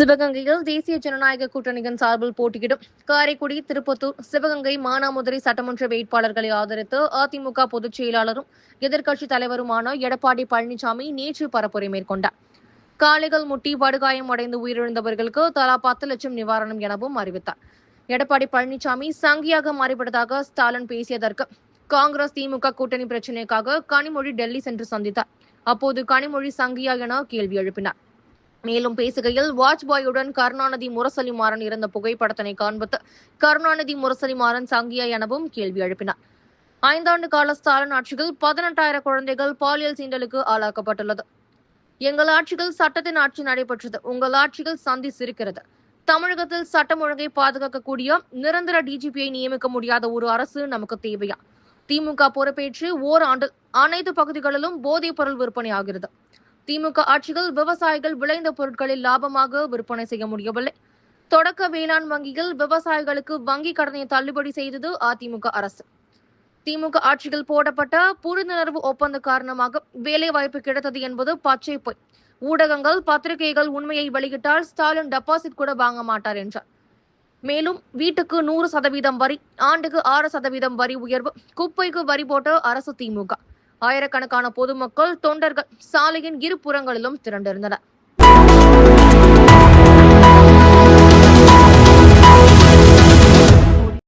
சிவகங்கையில் தேசிய ஜனநாயக கூட்டணியின் சார்பில் போட்டியிடும் காரைக்குடி, திருப்பத்தூர், சிவகங்கை, மானாமதுரை சட்டமன்ற வேட்பாளர்களை ஆதரித்து அதிமுக பொதுச் செயலாளரும் எதிர்க்கட்சித் தலைவருமான எடப்பாடி பழனிசாமி நேற்று பரப்புரை மேற்கொண்டார். காளைகள் முட்டி படுகாயம் அடைந்து உயிரிழந்தவர்களுக்கு தலா 10 லட்சம் நிவாரணம் எனவும் அறிவித்தார். எடப்பாடி பழனிசாமி சங்கியாக மாறிவிட்டதாக ஸ்டாலின் பேசியதற்கு காங்கிரஸ், திமுக கூட்டணி பிரச்சினைக்காக கனிமொழி டெல்லி சென்று சந்தித்தார். அப்போது கனிமொழி சங்கியா என கேள்வி எழுப்பினார். மேலும் பேசுகையில், வாஜ்பாயுடன் கருணாநிதி முரசொலிமாறன் இருந்த புகைப்படத்தினை காண்பித்து கருணாநிதி முரசொலிமாறன் சங்கியா எனவும் கேள்வி எழுப்பினார். 5 ஆண்டு கால ஸ்டாலின் ஆட்சியில் 18,000 குழந்தைகள் பாலியல் சீண்டலுக்கு ஆளாக்கப்பட்டுள்ளது. எங்கள் ஆட்சியில் சட்டத்தின் ஆட்சி நடைபெற்றது. உங்கள் ஆட்சியில் சந்தி சிரிக்கிறது. தமிழகத்தில் சட்டம் ஒழுங்கை பாதுகாக்கக்கூடிய நிரந்தர டிஜிபியை நியமிக்க முடியாத ஒரு அரசு நமக்கு தேவையா? திமுக பொறுப்பேற்று ஓராண்டில் அனைத்து பகுதிகளிலும் போதைப் பொருள் விற்பனை ஆகிறது. திமுக ஆட்சியில் விவசாயிகள் விளைந்த பொருட்களை லாபமாக விற்பனை செய்ய முடியவில்லை. தொடக்க வேளாண் வங்கியில் விவசாயிகளுக்கு வங்கி கடனை தள்ளுபடி செய்தது அதிமுக அரசு. திமுக ஆட்சியில் போடப்பட்ட புரிந்துணர்வு ஒப்பந்த காரணமாக வேலைவாய்ப்பு கிடைத்தது என்பது பச்சை பொய். ஊடகங்கள், பத்திரிகைகள் உண்மையை வெளியிட்டால் ஸ்டாலின் டெபாசிட் கூட வாங்க மாட்டார் என்றார். மேலும் வீட்டுக்கு 100% வரி, ஆண்டுக்கு 6% வரி உயர்வு, குப்பைக்கு வரி போட்ட அரசு திமுக. ஆயிரக்கணக்கான பொதுமக்கள், தொண்டர்கள் சாலையின் இரு புறங்களிலும் திரண்டிருந்தனர்.